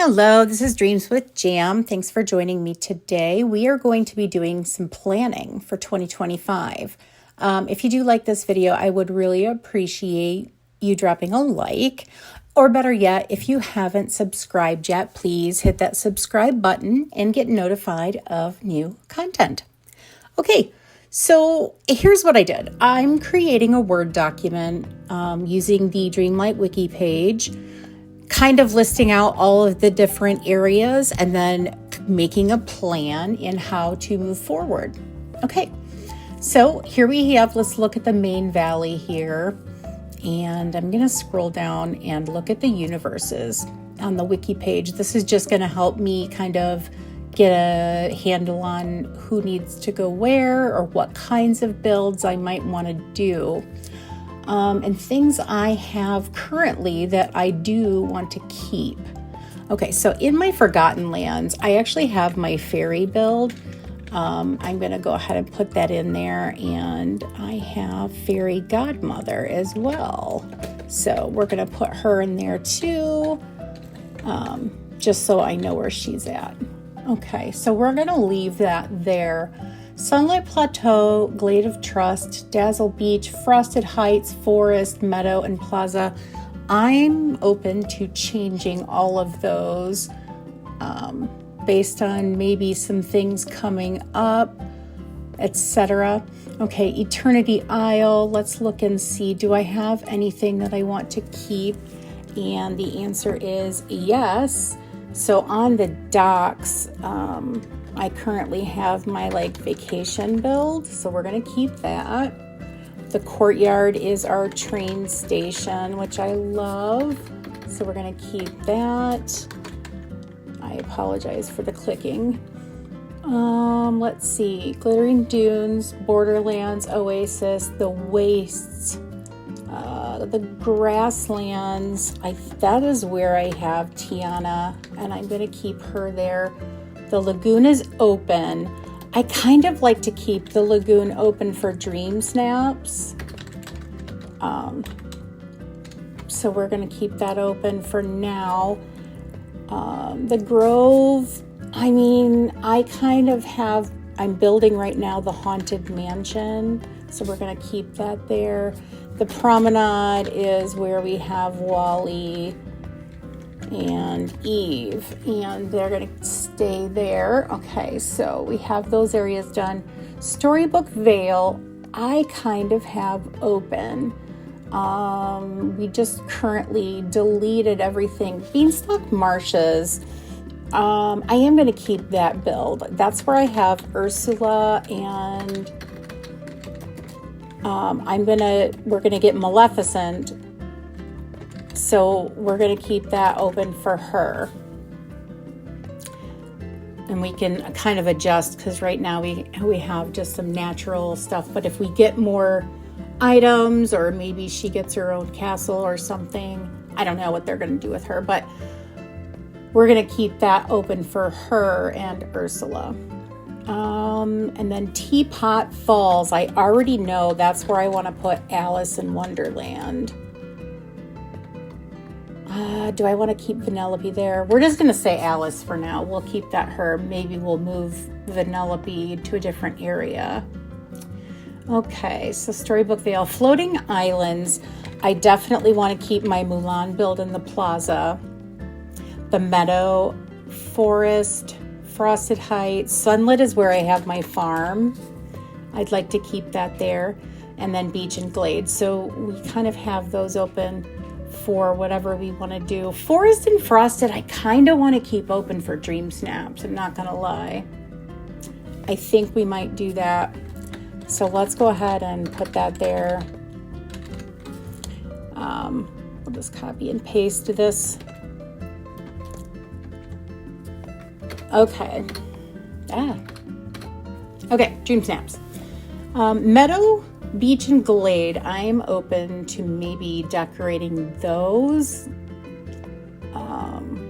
Hello, this is Dreams with Jam. Thanks for joining me today. We are going to be doing some planning for 2025. If you do like this video, I would really appreciate you dropping a like, or better yet, if you haven't subscribed yet, please hit that subscribe button and get notified of new content. Okay, so here's what I did. I'm creating a Word document using the Dreamlight Wiki page, kind of listing out all of the different areas and then making a plan in how to move forward. Okay, so here we have, let's look at the main valley here. And I'm going to scroll down and look at the universes on the wiki page. This is just going to help me kind of get a handle on who needs to go where or what kinds of builds I might want to do. And things I have currently that I do want to keep. Okay, so in my Forgotten Lands, I actually have my fairy build. I'm going to go ahead and put that in there, and I have Fairy Godmother as well. So we're going to put her in there too, just so I know where she's at. Okay, so we're going to leave that there. Sunlight Plateau, Glade of Trust, Dazzle Beach, Frosted Heights, Forest, Meadow, and Plaza. I'm open to changing all of those based on maybe some things coming up, etc. Okay, Eternity Isle. Let's look and see. Do I have anything that I want to keep? And the answer is yes. So on the docks, I currently have my vacation build, so we're going to keep that. The courtyard is our train station, which I love, so we're going to keep that. I apologize for the clicking. Let's see, Glittering Dunes, Borderlands, Oasis, the Wastes, the Grasslands. That is where I have Tiana, and I'm going to keep her there. The lagoon is open. I kind of like to keep the lagoon open for dream snaps. So we're going to keep that open for now. The Grove, I'm building right now the Haunted Mansion, so we're going to keep that there. The Promenade is where we have Wally and Eve, and they're going to stay there. Okay, so we have those areas done. Storybook Vale, I kind of have open. We just currently deleted everything. Beanstalk Marshes, I am going to keep that build. That's where I have Ursula, and we're going to get Maleficent. So we're going to keep that open for her. And we can kind of adjust because right now we have just some natural stuff. But if we get more items, or maybe she gets her own castle or something, I don't know what they're going to do with her, but we're going to keep that open for her and Ursula. And then Teapot Falls, I already know that's where I want to put Alice in Wonderland. Do I want to keep Vanellope there? We're just going to say Alice for now. We'll keep that her. Maybe we'll move Vanellope to a different area. Okay, so Storybook Vale. Floating Islands. I definitely want to keep my Mulan build in the plaza. The Meadow, Forest, Frosted Heights. Sunlit is where I have my farm. I'd like to keep that there. And then Beach and Glade. So we kind of have those open for whatever we want to do. Forest and Frosted, I kind of want to keep open for dream snaps. I'm not going to lie. I think we might do that. So let's go ahead and put that there. We'll just copy and paste this. Okay. Okay, dream snaps. Meadow, Beach, and Glade, I'm open to maybe decorating those.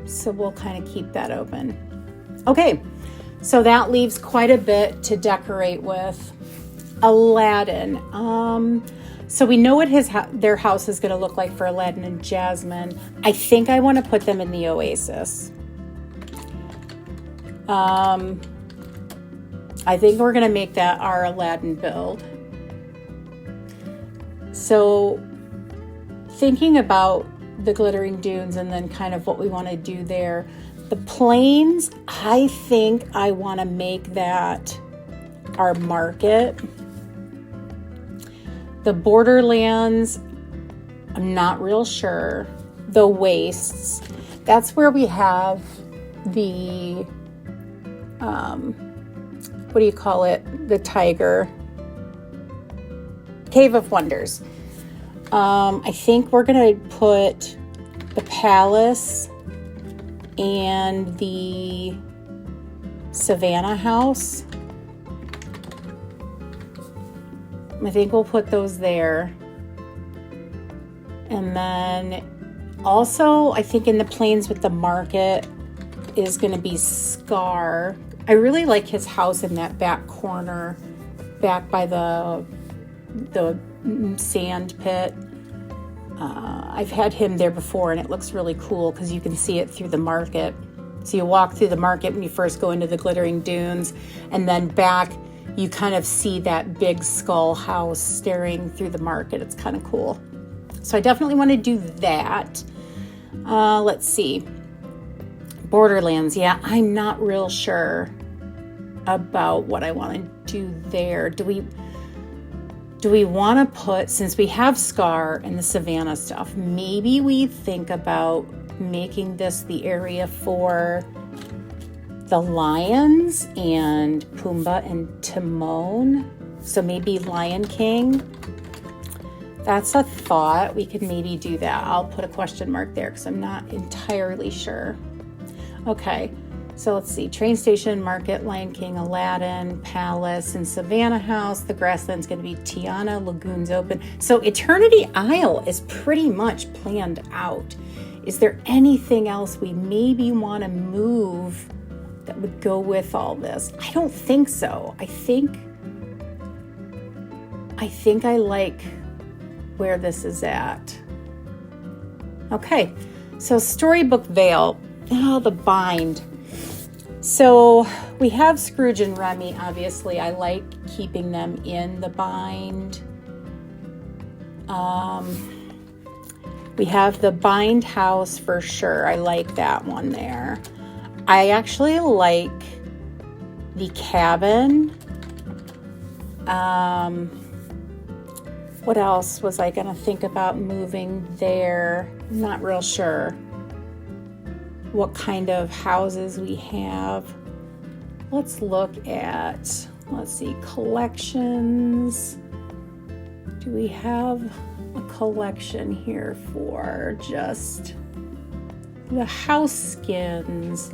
So we'll kind of keep that open. Okay, so that leaves quite a bit to decorate with. Aladdin. So we know what their house is going to look like for Aladdin and Jasmine. I think I want to put them in the Oasis. I think we're going to make that our Aladdin build. So thinking about the glittering dunes and then kind of what we want to do there. The plains, I think I want to make that our market. The borderlands, I'm not real sure. The wastes, that's where we have the, what do you call it? The tiger. Cave of Wonders. I think we're going to put the palace and the Savannah house. I think we'll put those there. And then also, I think in the plains with the market is going to be Scar. I really like his house in that back corner, back by the sand pit. I've had him there before and it looks really cool because you can see it through the market. So you walk through the market when you first go into the glittering dunes, and then back you kind of see that big skull house staring through the market. It's kind of cool. So I definitely want to do that. Let's see. Borderlands. Yeah, I'm not real sure about what I want to do there. Do we want to put, since we have Scar and the Savannah stuff, maybe we think about making this the area for the lions and Pumbaa and Timon. So maybe Lion King. That's a thought. We could maybe do that. I'll put a question mark there because I'm not entirely sure. Okay. So let's see, train station, market, Lion King, Aladdin, palace, and Savannah house. The grassland's going to be Tiana, lagoons open. So Eternity Isle is pretty much planned out. Is there anything else we maybe want to move that would go with all this? I don't think so. I think I like where this is at. Okay, so Storybook Vale. Oh, the bind. So we have Scrooge and Remy, obviously. I like keeping them in the bind. We have the bind house for sure. I like that one there. I actually like the cabin. What else was I going to think about moving there? I'm not real sure what kind of houses we have. Let's look at, let's see, collections. Do we have a collection here for just the house skins?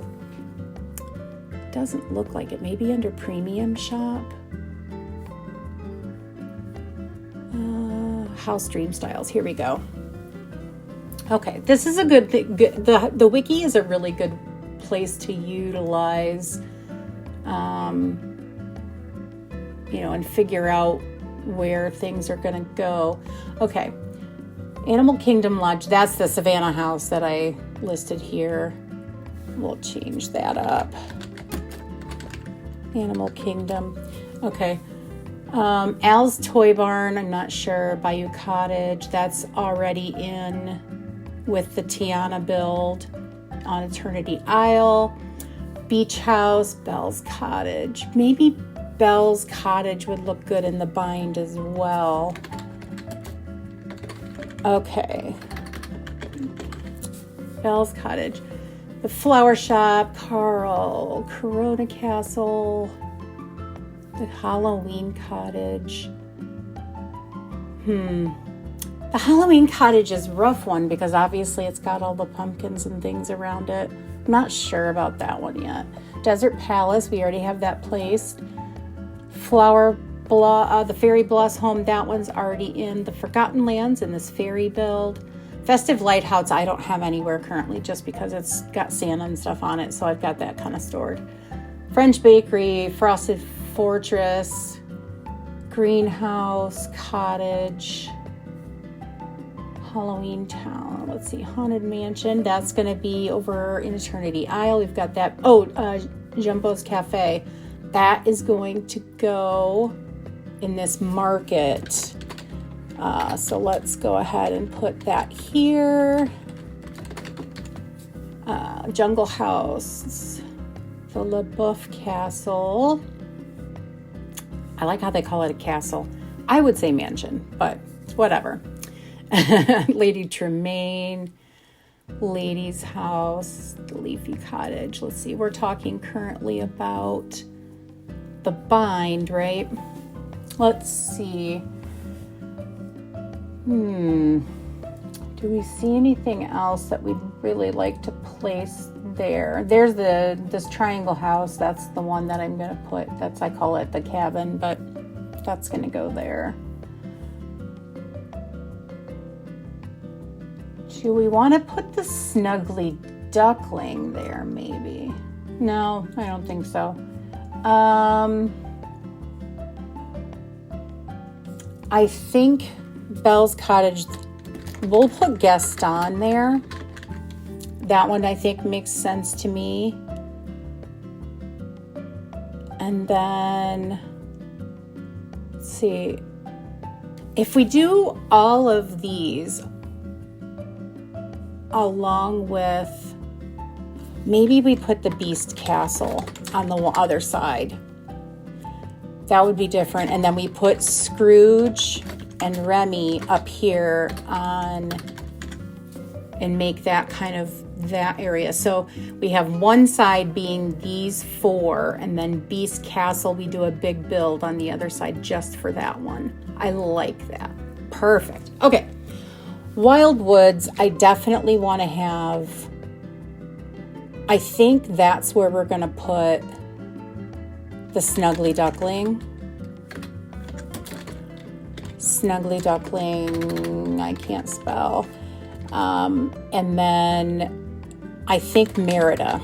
Doesn't look like it. Maybe under premium shop. House dream styles. Here we go. Okay, this is a good thing. The wiki is a really good place to utilize, and figure out where things are going to go. Okay, Animal Kingdom Lodge. That's the Savannah house that I listed here. We'll change that up. Animal Kingdom. Okay. Al's Toy Barn. I'm not sure. Bayou Cottage. That's already in with the Tiana build on Eternity Isle. Beach House, Belle's Cottage. Maybe Belle's Cottage would look good in the bind as well. Okay. Belle's Cottage. The Flower Shop, Carl, Corona Castle, the Halloween Cottage. The Halloween Cottage is a rough one because obviously it's got all the pumpkins and things around it. I'm not sure about that one yet. Desert Palace, we already have that placed. The Fairy Bloss Home, that one's already in the Forgotten Lands in this fairy build. Festive Lighthouse, I don't have anywhere currently just because it's got Santa and stuff on it, so I've got that kind of stored. French Bakery, Frosted Fortress, Greenhouse, Cottage, Halloween Town. Let's see, Haunted Mansion. That's going to be over in Eternity Isle. We've got that. Jumbo's Cafe. That is going to go in this market. So let's go ahead and put that here. Jungle House, the LaBeouf Castle. I like how they call it a castle. I would say mansion, but whatever. Lady Tremaine, Lady's House, the Leafy Cottage. Let's see, we're talking currently about the bind, right? Let's see. Do we see anything else that we'd really like to place there? There's this triangle house. That's the one that I'm going to put. I call it the cabin, but that's going to go there. Do we want to put the Snuggly Duckling there, maybe? No, I don't think so. I think Belle's Cottage, we'll put Gaston there. That one I think makes sense to me. And then, let's see, if we do all of these along with, maybe we put the Beast Castle on the other side. That would be different. And then we put Scrooge and Remy up here on, and make that kind of that area. So we have one side being these four, and then Beast Castle, we do a big build on the other side just for that one. I like that. Perfect. Okay. Wild Woods, I definitely want to have, I think that's where we're going to put the Snuggly Duckling. Snuggly Duckling, I can't spell. And then I think Merida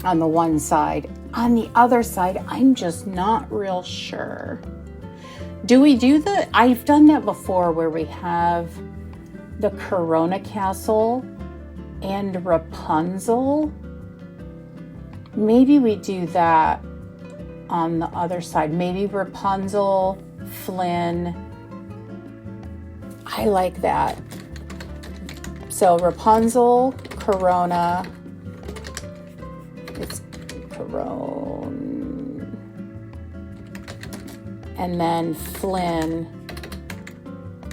on the one side. On the other side, I'm just not real sure. Do we do I've done that before where we have the Corona Castle and Rapunzel. Maybe we do that on the other side. Maybe Rapunzel, Flynn. I like that. So Rapunzel, Corona. It's Corona. And then Flynn.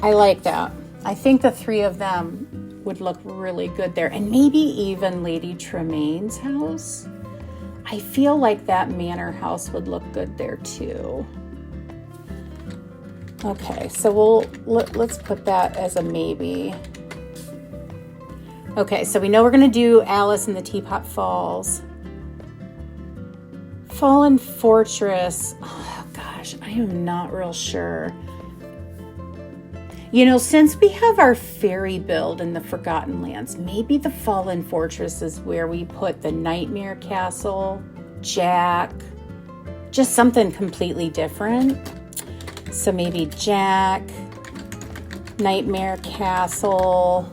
I like that. I think the three of them would look really good there. And maybe even Lady Tremaine's house. I feel like that manor house would look good there too. Okay, so let's put that as a maybe. Okay, so we know we're gonna do Alice in the Teapot Falls. Fallen Fortress. Oh gosh, I am not real sure. You know, since we have our fairy build in the Forgotten Lands, maybe the Fallen Fortress is where we put the Nightmare Castle, Jack, just something completely different. So maybe Jack, Nightmare Castle,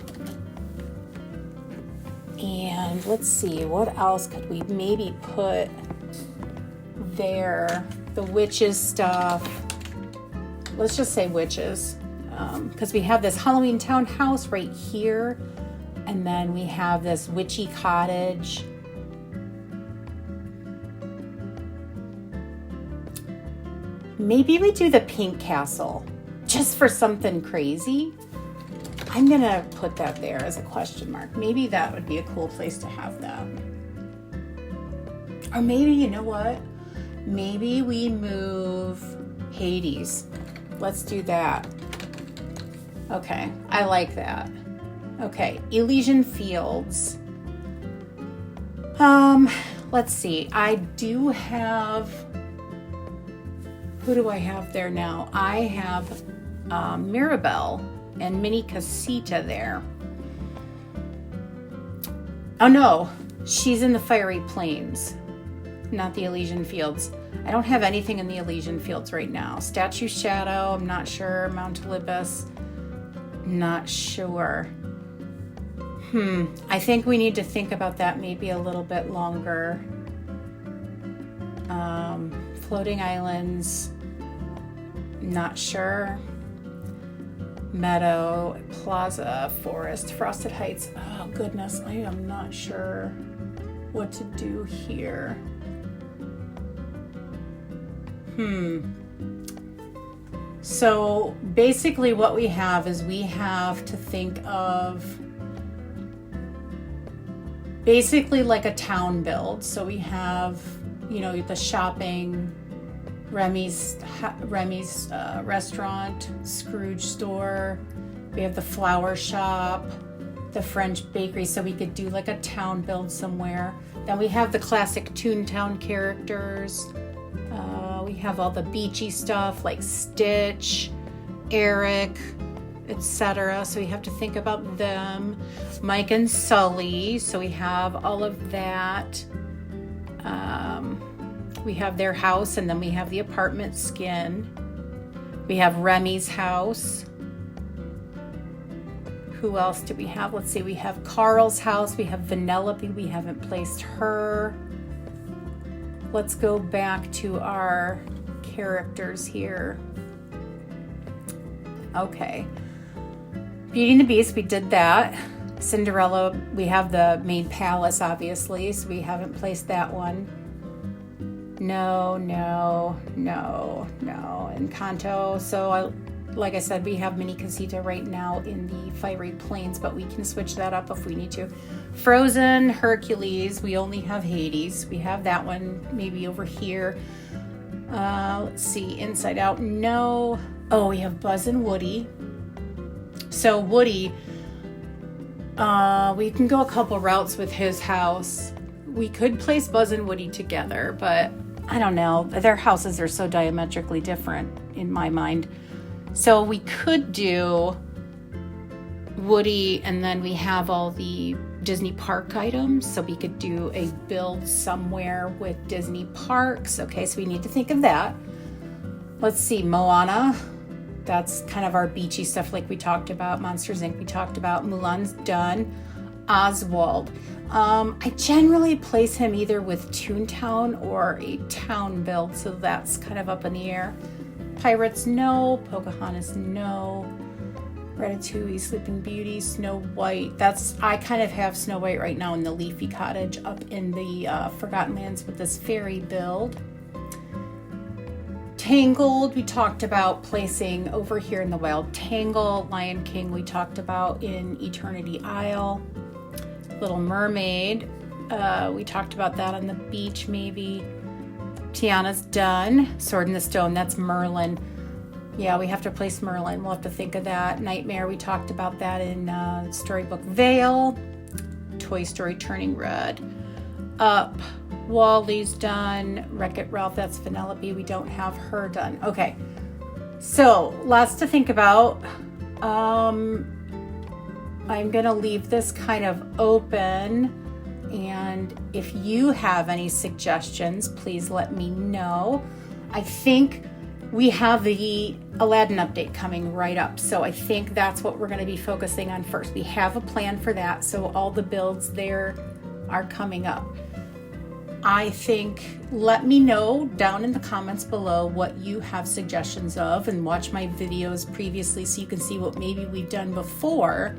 and let's see, what else could we maybe put there? The witches stuff. Let's just say witches. Because we have this Halloween townhouse right here, and then we have this witchy cottage. Maybe we do the pink castle just for something crazy. I'm gonna put that there as a question mark. Maybe that would be a cool place to have that. Or maybe, you know what? Maybe we move Hades. Let's do that. Okay, I like that. Okay, Elysian Fields. Let's see. I do have, who do I have there now? I have Mirabelle and Minnie Casita there. Oh no, she's in the Fiery Plains, not the Elysian Fields. I don't have anything in the Elysian Fields right now. Statue Shadow, I'm not sure. Mount Olympus, not sure. I think we need to think about that maybe a little bit longer. Floating islands, not sure. Meadow, plaza, forest, frosted heights. Oh goodness, I am not sure what to do here. So basically what we have is we have to think of basically like a town build. So we have, you know, the shopping, Remy's restaurant, Scrooge store. We have the flower shop, the French bakery. So we could do like a town build somewhere. Then we have the classic Toontown characters. We have all the beachy stuff like Stitch, Eric, etc. So we have to think about them. Mike and Sully. So we have all of that. We have their house, and then we have the apartment skin. We have Remy's house. Who else do we have? Let's see. We have Carl's house. We have Vanellope. We haven't placed her. Let's go back to our characters here. Okay. Beauty and the Beast, we did that. Cinderella, we have the main palace, obviously, so we haven't placed that one. No. Encanto. So, like I said, we have Mini Casita right now in the Fiery Plains, but we can switch that up if we need to. Frozen, Hercules, we only have Hades. We have that one maybe over here. Let's see, Inside Out, no. Oh, we have Buzz and Woody. So Woody, we can go a couple routes with his house. We could place Buzz and Woody together, but I don't know. Their houses are so diametrically different in my mind. So we could do Woody, and then we have all the Disney park items. So we could do a build somewhere with Disney parks. Okay, so we need to think of that. Let's see, Moana. That's kind of our beachy stuff like we talked about. Monsters, Inc. we talked about. Mulan's done. Oswald. I generally place him either with Toontown or a town build, so that's kind of up in the air. Pirates, no. Pocahontas, no. Ratatouille, Sleeping Beauty, Snow White. I kind of have Snow White right now in the Leafy Cottage up in the Forgotten Lands with this fairy build. Tangled, we talked about placing over here in the Wild Tangle. Lion King, we talked about in Eternity Isle. Little Mermaid, we talked about that on the beach maybe. Tiana's done. Sword in the Stone, that's Merlin. Yeah, we have to place Merlin. We'll have to think of that. Nightmare, we talked about that in Storybook Vale. Toy Story Turning Red. Up. Wally's done. Wreck-It Ralph, that's Vanellope. We don't have her done. Okay, so lots to think about. I'm going to leave this kind of open, and if you have any suggestions, please let me know. I think we have the Aladdin update coming right up, so I think that's what we're going to be focusing on first. We have a plan for that, so all the builds there are coming up. I think, let me know down in the comments below what you have suggestions of, and watch my videos previously so you can see what maybe we've done before.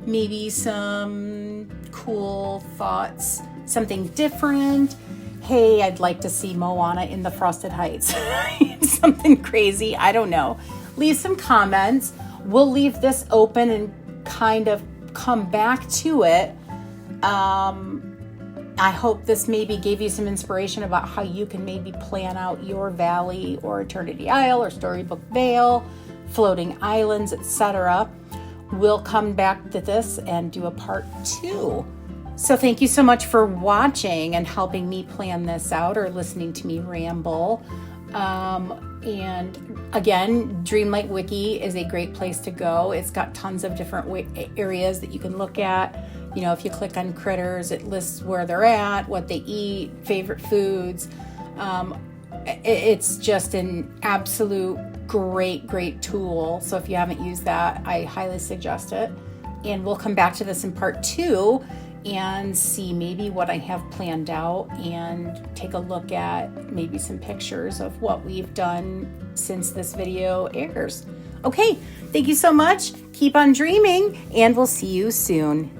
Maybe some cool thoughts, something different. Hey, I'd like to see Moana in the Frosted Heights. Something crazy, I don't know. Leave some comments. We'll leave this open and kind of come back to it. I hope this maybe gave you some inspiration about how you can maybe plan out your valley or Eternity Isle or Storybook Vale, floating islands, etc. We'll come back to this and do a part 2. So thank you so much for watching and helping me plan this out or listening to me ramble. And again, Dreamlight Wiki is a great place to go. It's got tons of different areas that you can look at. You know, if you click on critters, it lists where they're at, what they eat, favorite foods. It's just an absolute great tool. So if you haven't used that, I highly suggest it. And we'll come back to this in part 2 and see maybe what I have planned out and take a look at maybe some pictures of what we've done since this video airs. Okay, thank you so much. Keep on dreaming, and we'll see you soon.